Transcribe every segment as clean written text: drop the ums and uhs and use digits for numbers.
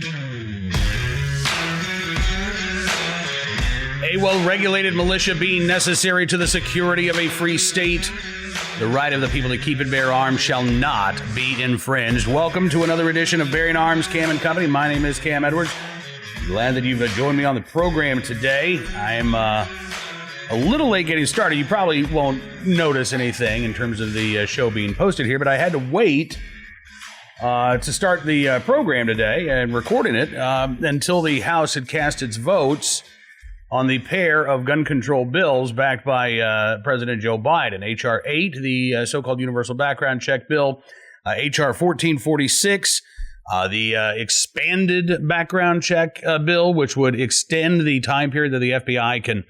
A well-regulated militia being necessary to the security of a free state. The right of the people to keep and bear arms shall not be infringed. Welcome to another edition of Bearing Arms, Cam and Company. My name is Cam Edwards. Glad that you've joined me on the program today. I'm a little late getting started. You probably won't notice anything in terms of the show being posted here, but I had to wait to start the program today and recording it until the House had cast its votes on the pair of gun control bills backed by President Joe Biden. H.R. 8, the so-called universal background check bill. H.R. 1446, the expanded background check bill, which would extend the time period that the FBI can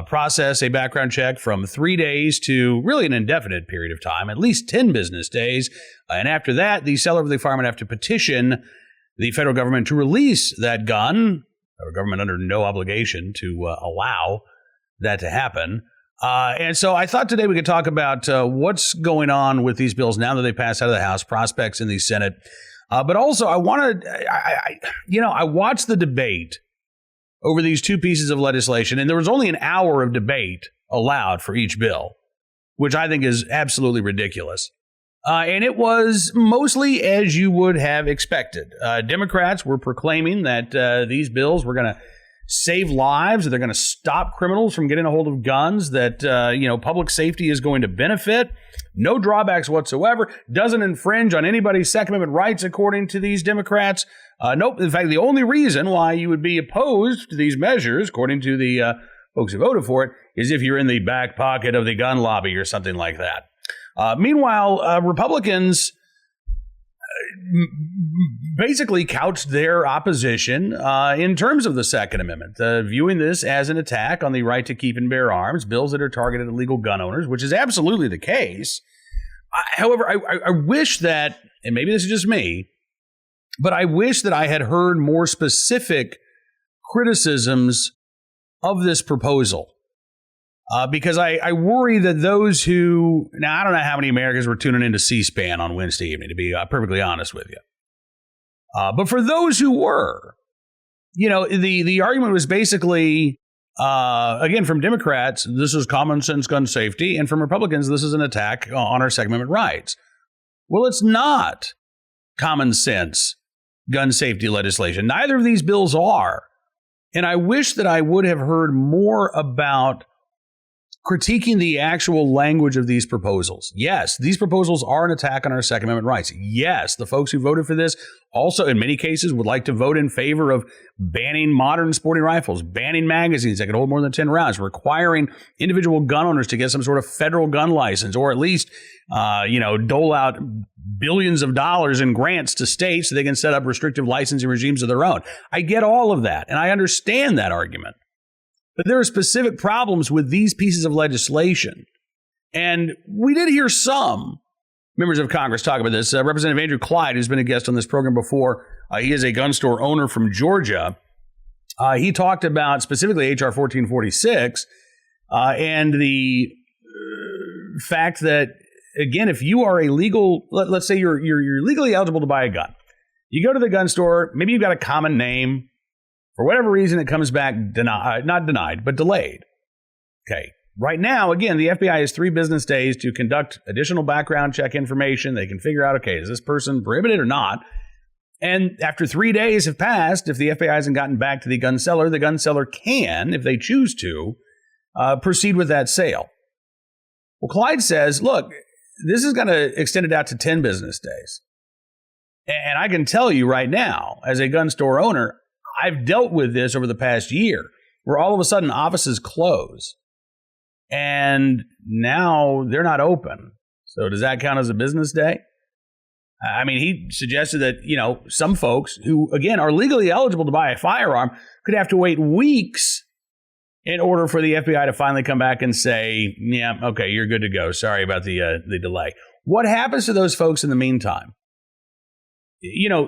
process a background check from 3 days to really an indefinite period of time, at least 10 business days. And after that, the seller of the firearm would have to petition the federal government to release that gun. Our government under no obligation to allow that to happen. And so I thought today we could talk about what's going on with these bills now that they pass out of the House, prospects in the Senate. But also I watched the debate over these two pieces of legislation, and there was only an hour of debate allowed for each bill, which I think is absolutely ridiculous. And it was mostly as you would have expected. Democrats were proclaiming that these bills were going to save lives, that they're going to stop criminals from getting a hold of guns, that public safety is going to benefit. No drawbacks whatsoever. Doesn't infringe on anybody's Second Amendment rights, according to these Democrats. Nope. In fact, the only reason why you would be opposed to these measures, according to the folks who voted for it, is if you're in the back pocket of the gun lobby or something like that. Meanwhile, Republicans basically couched their opposition in terms of the Second Amendment, viewing this as an attack on the right to keep and bear arms, bills that are targeted at legal gun owners, which is absolutely the case. However, I wish that, and maybe this is just me, but I wish that I had heard more specific criticisms of this proposal. Because I worry that those who, now I don't know how many Americans were tuning into C-SPAN on Wednesday evening, to be perfectly honest with you. But for those who were, the argument was basically, again, from Democrats, this is common sense gun safety, and from Republicans, this is an attack on our Second Amendment rights. Well, it's not common sense gun safety legislation. Neither of these bills are. And I wish that I would have heard more about critiquing the actual language of these proposals. Yes, these proposals are an attack on our Second Amendment rights. Yes, the folks who voted for this also, in many cases, would like to vote in favor of banning modern sporting rifles, banning magazines that can hold more than 10 rounds, requiring individual gun owners to get some sort of federal gun license, or at least, dole out billions of dollars in grants to states so they can set up restrictive licensing regimes of their own. I get all of that, and I understand that argument. But there are specific problems with these pieces of legislation. And we did hear some members of Congress talk about this. Representative Andrew Clyde, who's been a guest on this program before, he is a gun store owner from Georgia. He talked about specifically H.R. 1446 and the fact that, again, if you are a legal, let's say you're legally eligible to buy a gun. You go to the gun store, maybe you've got a common name. For whatever reason, it comes back not denied, but delayed. Okay. Right now, again, the FBI has 3 business days to conduct additional background check information. They can figure out, okay, is this person prohibited or not? And after 3 days have passed, if the FBI hasn't gotten back to the gun seller can, if they choose to, proceed with that sale. Well, Clyde says, look, this is going to extend it out to 10 business days. And I can tell you right now, as a gun store owner, I've dealt with this over the past year, where all of a sudden offices close and now they're not open. So does that count as a business day? I mean, he suggested that, some folks who, again, are legally eligible to buy a firearm could have to wait weeks in order for the FBI to finally come back and say, yeah, okay, you're good to go. Sorry about the delay. What happens to those folks in the meantime?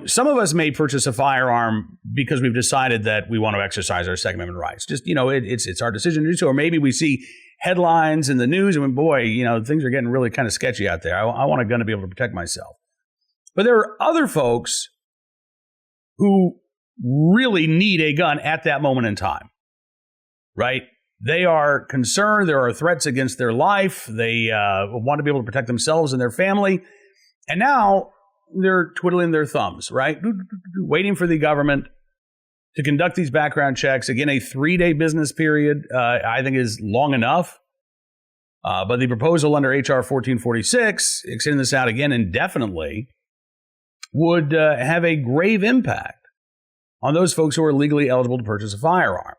Some of us may purchase a firearm because we've decided that we want to exercise our Second Amendment rights. Just, it's our decision to do so. Or maybe we see headlines in the news and, boy, things are getting really kind of sketchy out there. I want a gun to be able to protect myself. But there are other folks who really need a gun at that moment in time, right? They are concerned. There are threats against their life. They want to be able to protect themselves and their family. And now they're twiddling their thumbs, right? Waiting for the government to conduct these background checks. Again, a 3-day business period, I think, is long enough. But the proposal under H.R. 1446, extending this out again indefinitely, would have a grave impact on those folks who are legally eligible to purchase a firearm.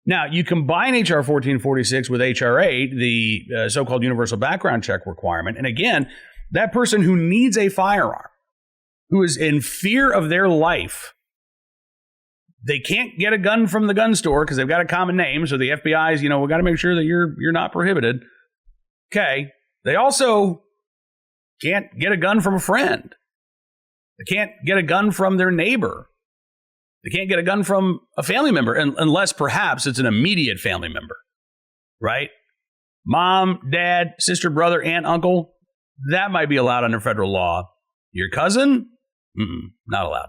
Now, you combine H.R. 1446 with H.R. 8, the so-called universal background check requirement, and again, that person who needs a firearm, who is in fear of their life, they can't get a gun from the gun store because they've got a common name, so the FBI's, we got to make sure that you're not prohibited. Okay. They also can't get a gun from a friend. They can't get a gun from their neighbor. They can't get a gun from a family member unless perhaps it's an immediate family member, right? Mom, dad, sister, brother, aunt, uncle, that might be allowed under federal law. Your cousin? Not allowed.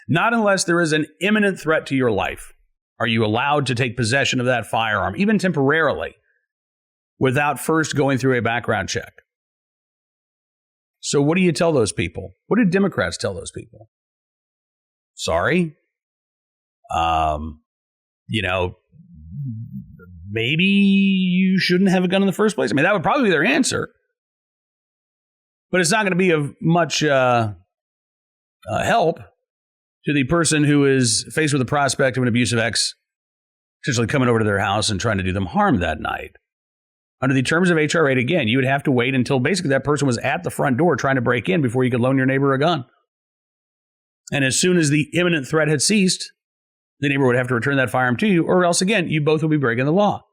Not unless there is an imminent threat to your life. Are you allowed to take possession of that firearm, even temporarily, without first going through a background check? So what do you tell those people? What do Democrats tell those people? Sorry? Maybe you shouldn't have a gun in the first place. I mean, that would probably be their answer. But it's not going to be of much help to the person who is faced with the prospect of an abusive ex potentially coming over to their house and trying to do them harm that night. Under the terms of H.R. 8, again, you would have to wait until basically that person was at the front door trying to break in before you could loan your neighbor a gun. And as soon as the imminent threat had ceased, the neighbor would have to return that firearm to you, or else, again, you both would be breaking the law.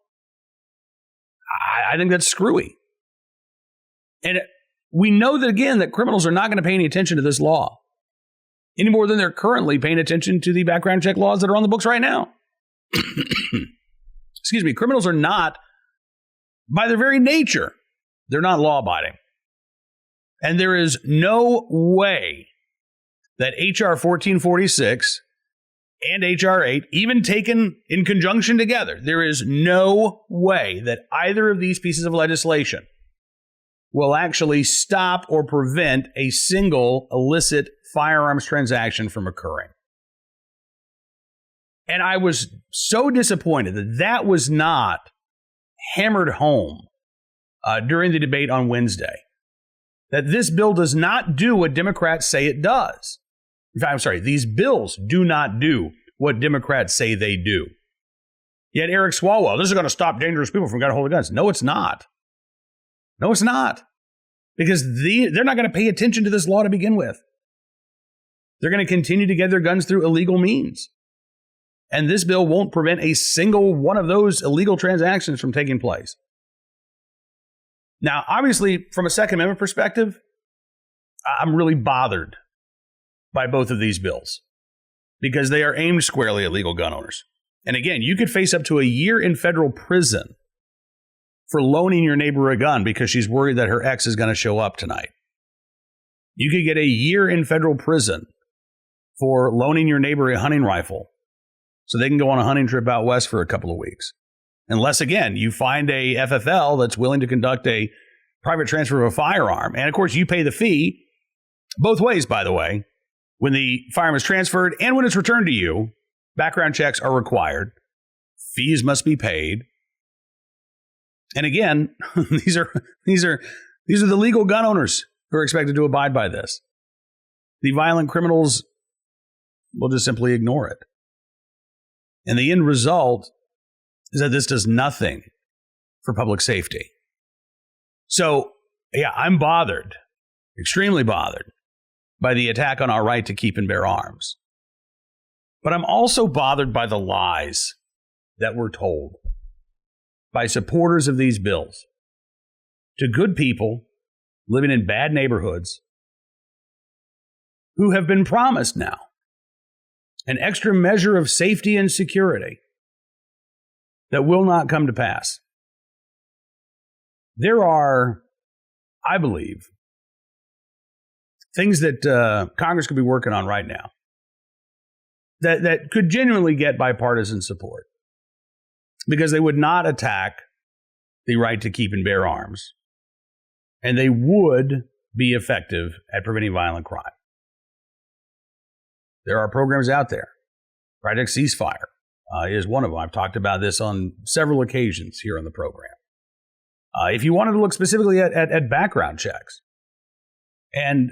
I think that's screwy. And we know that, again, that criminals are not going to pay any attention to this law any more than they're currently paying attention to the background check laws that are on the books right now. Excuse me. Criminals are not, by their very nature, they're not law-abiding. And there is no way that H.R. 1446 and H.R. 8, even taken in conjunction together, there is no way that either of these pieces of legislation will actually stop or prevent a single illicit firearms transaction from occurring. And I was so disappointed that that was not hammered home during the debate on Wednesday, that this bill does not do what Democrats say it does. In fact, I'm sorry, these bills do not do what Democrats say they do. Yet Eric Swalwell, this is going to stop dangerous people from getting a hold of guns. No, it's not. No, it's not. Because they're not going to pay attention to this law to begin with. They're going to continue to get their guns through illegal means. And this bill won't prevent a single one of those illegal transactions from taking place. Now, obviously, from a Second Amendment perspective, I'm really bothered by both of these bills because they are aimed squarely at legal gun owners. And again, you could face up to a year in federal prison for loaning your neighbor a gun because she's worried that her ex is going to show up tonight. You could get a year in federal prison for loaning your neighbor a hunting rifle so they can go on a hunting trip out west for a couple of weeks. Unless, again, you find a FFL that's willing to conduct a private transfer of a firearm. And, of course, you pay the fee both ways, by the way. When the firearm is transferred and when it's returned to you, background checks are required. Fees must be paid. And again, these are the legal gun owners who are expected to abide by this. The violent criminals will just simply ignore it. And the end result is that this does nothing for public safety. So, yeah, I'm bothered, extremely bothered, by the attack on our right to keep and bear arms. But I'm also bothered by the lies that were told by supporters of these bills to good people living in bad neighborhoods who have been promised now an extra measure of safety and security that will not come to pass. There are, I believe, things that Congress could be working on right now that could genuinely get bipartisan support, because they would not attack the right to keep and bear arms, and they would be effective at preventing violent crime. There are programs out there. Project Ceasefire is one of them. I've talked about this on several occasions here on the program. If you wanted to look specifically at background checks and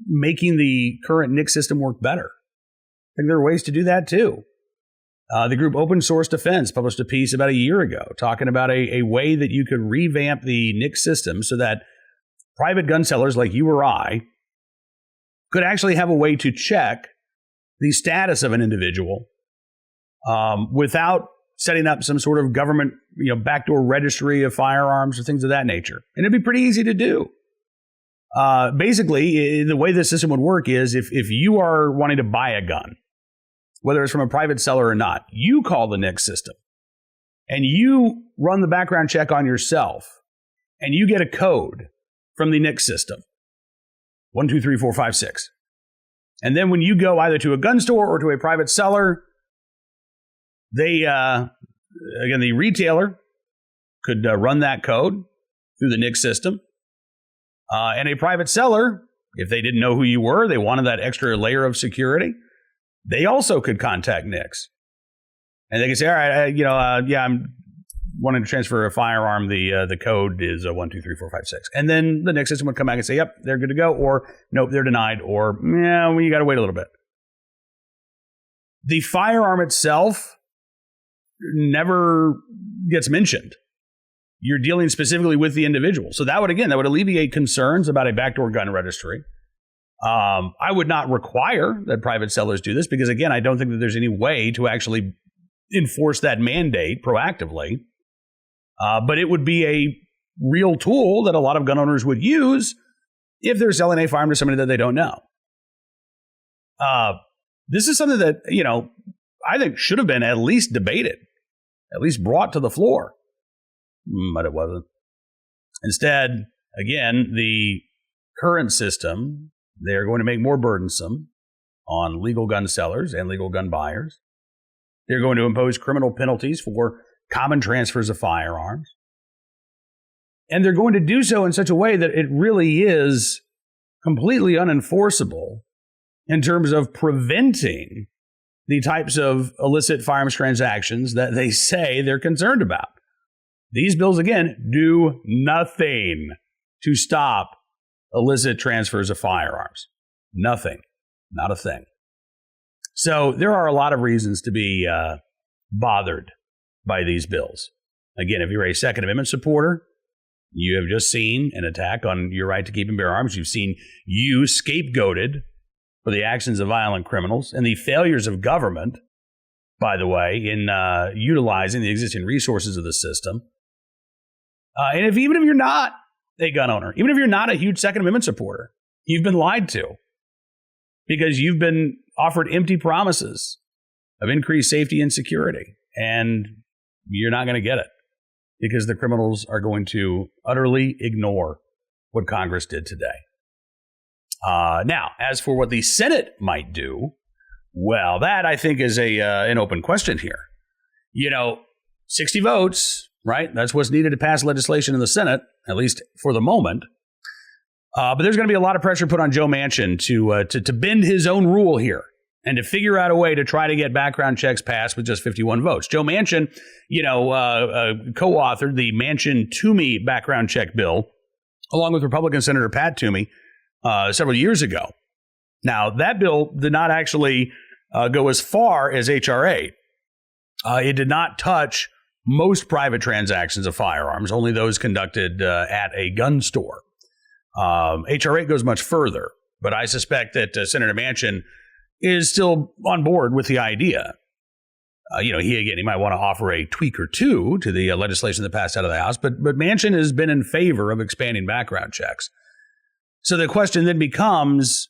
making the current NICS system work better, I think there are ways to do that too. The group Open Source Defense published a piece about a year ago talking about a way that you could revamp the NICS system so that private gun sellers like you or I could actually have a way to check the status of an individual without setting up some sort of government, backdoor registry of firearms or things of that nature. And it'd be pretty easy to do. Basically, the way this system would work is if you are wanting to buy a gun, whether it's from a private seller or not, you call the NICS system and you run the background check on yourself and you get a code from the NICS system. 1, 2, 3, 4, 5, 6. And then when you go either to a gun store or to a private seller, they, again, the retailer could run that code through the NICS system. And a private seller, if they didn't know who you were, they wanted that extra layer of security, they also could contact NICS. And they could say, all right, I'm wanting to transfer a firearm. The code is 1, 2, 3, 4, 5, 6. And then the NICS system would come back and say, yep, they're good to go. Or nope, they're denied. Or, well, you got to wait a little bit. The firearm itself never gets mentioned. You're dealing specifically with the individual. So that would alleviate concerns about a backdoor gun registry. I would not require that private sellers do this because, again, I don't think that there's any way to actually enforce that mandate proactively. But it would be a real tool that a lot of gun owners would use if they're selling a firearm to somebody that they don't know. This is something that, I think should have been at least debated, at least brought to the floor. But it wasn't. Instead, again, the current system, they're going to make more burdensome on legal gun sellers and legal gun buyers. They're going to impose criminal penalties for common transfers of firearms. And they're going to do so in such a way that it really is completely unenforceable in terms of preventing the types of illicit firearms transactions that they say they're concerned about. These bills, again, do nothing to stop illicit transfers of firearms. Nothing. Not a thing. So there are a lot of reasons to be bothered by these bills. Again, if you're a Second Amendment supporter, you have just seen an attack on your right to keep and bear arms. You've seen you scapegoated for the actions of violent criminals and the failures of government, by the way, in utilizing the existing resources of the system. And even if you're not a gun owner, even if you're not a huge Second Amendment supporter, you've been lied to because you've been offered empty promises of increased safety and security, and you're not going to get it because the criminals are going to utterly ignore what Congress did today. Now, as for what the Senate might do, well, that I think is an open question here. 60 votes, right? That's what's needed to pass legislation in the Senate, at least for the moment. But there's going to be a lot of pressure put on Joe Manchin to bend his own rule here and to figure out a way to try to get background checks passed with just 51 votes. Joe Manchin, co-authored the Manchin-Toomey background check bill, along with Republican Senator Pat Toomey, several years ago. Now, that bill did not actually go as far as H.R. 8. It did not touch most private transactions of firearms, only those conducted at a gun store. H.R. 8 goes much further, but I suspect that Senator Manchin is still on board with the idea. He might want to offer a tweak or two to the legislation that passed out of the House, but Manchin has been in favor of expanding background checks. So the question then becomes,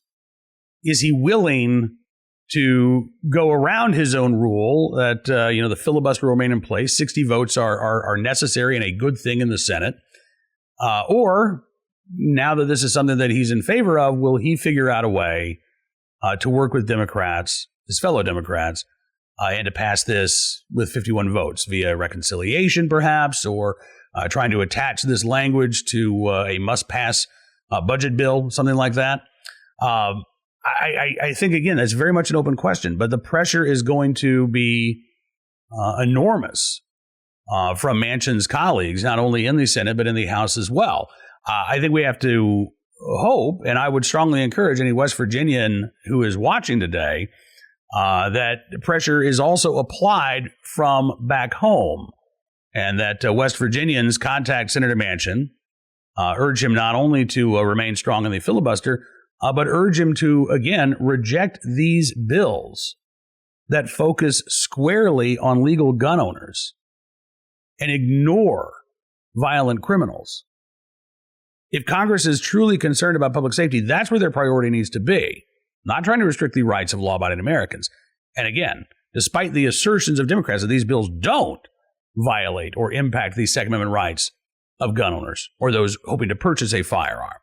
is he willing to go around his own rule that, the filibuster will remain in place? 60 votes are necessary and a good thing in the Senate. Or now that this is something that he's in favor of, will he figure out a way to work with Democrats his fellow Democrats, and to pass this with 51 votes via reconciliation, perhaps, or trying to attach this language to a must-pass budget bill, something like that. I think, again, that's very much an open question, but the pressure is going to be enormous from Manchin's colleagues, not only in the Senate, but in the House as well. I think we have to hope, and I would strongly encourage any West Virginian who is watching today, that pressure is also applied from back home, and that West Virginians contact Senator Manchin, urge him not only to remain strong in the filibuster, but urge him to, again, reject these bills that focus squarely on legal gun owners and ignore violent criminals. If Congress is truly concerned about public safety, that's where their priority needs to be, not trying to restrict the rights of law-abiding Americans. And again, despite the assertions of Democrats that these bills don't violate or impact the Second Amendment rights of gun owners or those hoping to purchase a firearm,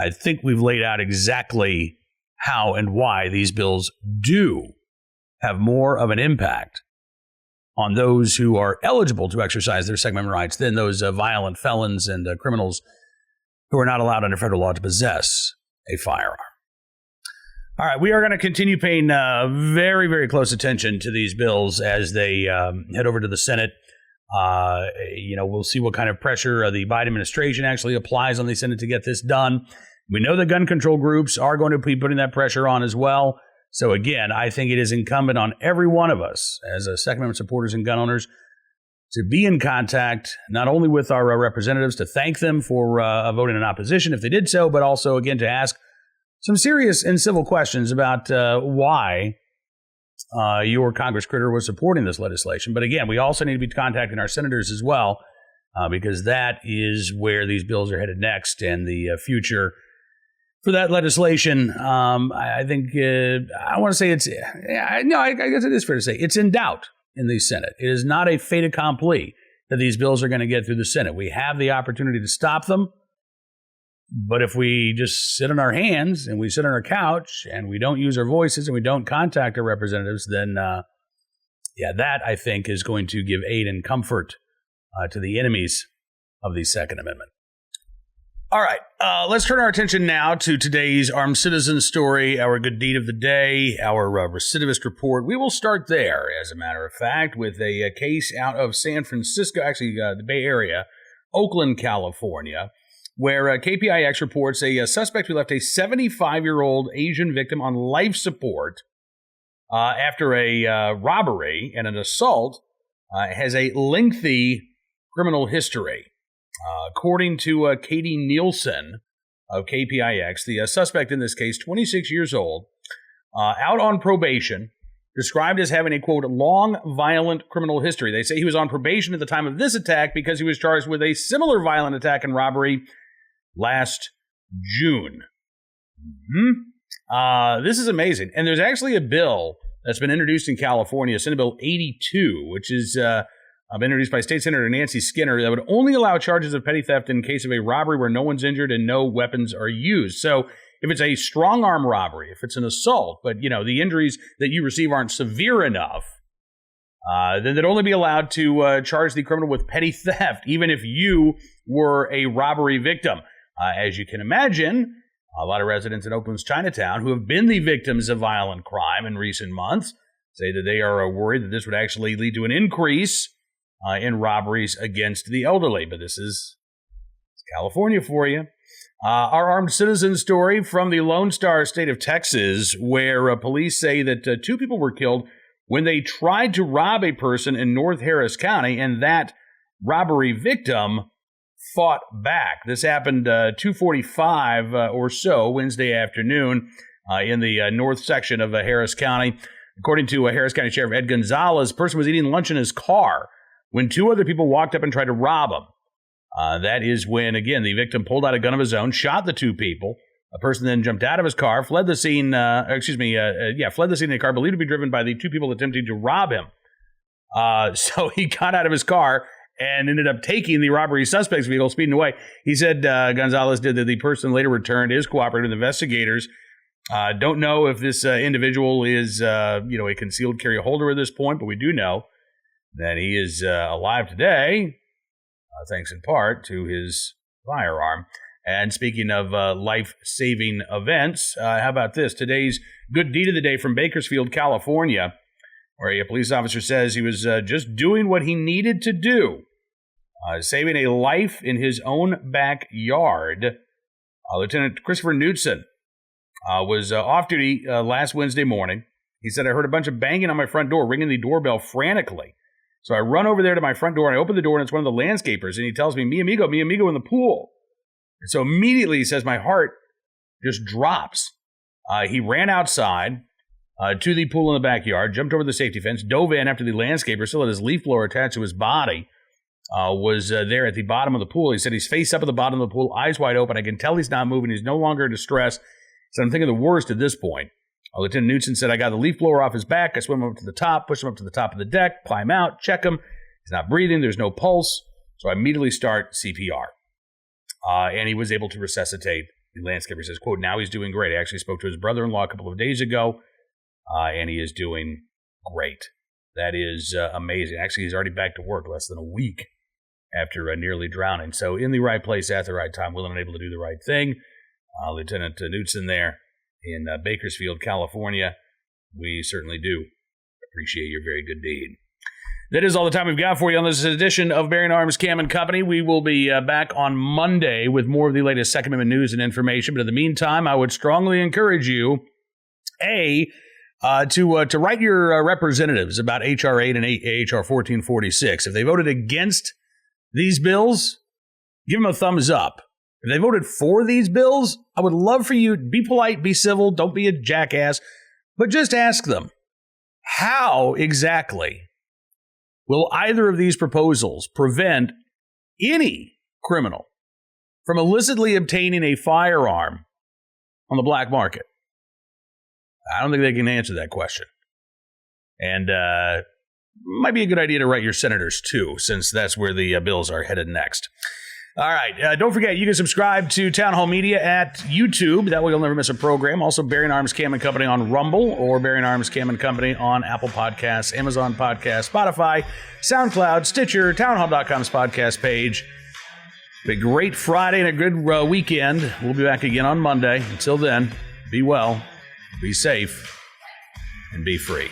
I think we've laid out exactly how and why these bills do have more of an impact on those who are eligible to exercise their Second Amendment rights than those violent felons and criminals who are not allowed under federal law to possess a firearm. All right, we are going to continue paying very, very close attention to these bills as they head over to the Senate. We'll see what kind of pressure the Biden administration actually applies on the Senate to get this done. We know the gun control groups are going to be putting that pressure on as well. So again, I think it is incumbent on every one of us as Second Amendment supporters and gun owners to be in contact not only with our representatives, to thank them for voting in opposition if they did so, but also, again, to ask some serious and civil questions about why your Congress critter was supporting this legislation. But again, we also need to be contacting our senators as well, because that is where these bills are headed next, and the future for that legislation, I think I want to say I guess it is fair to say it's in doubt in the Senate. It is not a fait accompli that these bills are going to get through the Senate. We have the opportunity to stop them, but if we just sit on our hands and we sit on our couch and we don't use our voices and we don't contact our representatives, then that I think is going to give aid and comfort to the enemies of the Second Amendment. All right, let's turn our attention now to today's Armed Citizen story, our good deed of the day, our recidivist report. We will start there, as a matter of fact, with a case out of San Francisco, actually the Bay Area, Oakland, California, where KPIX reports a suspect who left a 75-year-old Asian victim on life support after a robbery and an assault has a lengthy criminal history. According to Katie Nielsen of KPIX, the suspect in this case, 26 years old, out on probation, described as having a, quote, long, violent criminal history. They say he was on probation at the time of this attack because he was charged with a similar violent attack and robbery last June. This is amazing. And there's actually a bill that's been introduced in California, Senate Bill 82, which is introduced by State Senator Nancy Skinner, that would only allow charges of petty theft in case of a robbery where no one's injured and no weapons are used. So if it's a strong arm robbery, if it's an assault, but the injuries that you receive aren't severe enough, then they'd only be allowed to charge the criminal with petty theft, even if you were a robbery victim. As you can imagine, a lot of residents in Oakland's Chinatown who have been the victims of violent crime in recent months say that they are worried that this would actually lead to an increase in robberies against the elderly. But this is California for you. Our armed citizen story from the Lone Star State of Texas, where police say that two people were killed when they tried to rob a person in North Harris County, and that robbery victim fought back. This happened 2:45 or so Wednesday afternoon in the north section of Harris County. According to Harris County Sheriff Ed Gonzalez, the person was eating lunch in his car when two other people walked up and tried to rob him. That is when, again, the victim pulled out a gun of his own, shot the two people. A person then jumped out of his car, fled the scene. Fled the scene in a car believed to be driven by the two people attempting to rob him. So he got out of his car and ended up taking the robbery suspect's vehicle, speeding away. He said Gonzalez did that the person later returned, is cooperating with investigators. Don't know if this individual is, a concealed carry holder at this point, but we do know that he is alive today, thanks in part to his firearm. And speaking of life-saving events, how about this? Today's good deed of the day from Bakersfield, California, where a police officer says he was just doing what he needed to do, saving a life in his own backyard. Lieutenant Christopher Knudsen was off duty last Wednesday morning. He said, I heard a bunch of banging on my front door, ringing the doorbell frantically. So I run over there to my front door, and I open the door, and it's one of the landscapers, and he tells me, mi amigo in the pool. And so immediately, he says, my heart just drops. He ran outside to the pool in the backyard, jumped over the safety fence, dove in after the landscaper, still had his leaf blower attached to his body, was there at the bottom of the pool. He said he's face up at the bottom of the pool, eyes wide open. I can tell he's not moving. He's no longer in distress. So I'm thinking the worst at this point. Lieutenant Knudsen said, I got the leaf blower off his back. I swim him up to the top, push him up to the top of the deck, climb out, check him. He's not breathing. There's no pulse. So I immediately start CPR. And he was able to resuscitate the landscaper. He says, quote, now he's doing great. I actually spoke to his brother-in-law a couple of days ago, and he is doing great. That is amazing. Actually, he's already back to work less than a week after nearly drowning. So in the right place at the right time, willing and able to do the right thing. Lieutenant Knudsen there in Bakersfield, California. We certainly do appreciate your very good deed. That is all the time we've got for you on this edition of Bearing Arms Cam & Company. We will be back on Monday with more of the latest Second Amendment news and information. But in the meantime, I would strongly encourage you, to write your representatives about H.R. 8 and H.R. 1446. If they voted against these bills, give them a thumbs up. If they voted for these bills, I would love for you to be polite, be civil, don't be a jackass, but just ask them, how exactly will either of these proposals prevent any criminal from illicitly obtaining a firearm on the black market? I don't think they can answer that question. And might be a good idea to write your senators, too, since that's where the bills are headed next. All right. Don't forget, you can subscribe to Town Hall Media at YouTube. That way you'll never miss a program. Also, Bearing Arms Cam & Company on Rumble or Bearing Arms Cam & Company on Apple Podcasts, Amazon Podcasts, Spotify, SoundCloud, Stitcher, townhall.com's podcast page. A great Friday and a good weekend. We'll be back again on Monday. Until then, be well, be safe, and be free.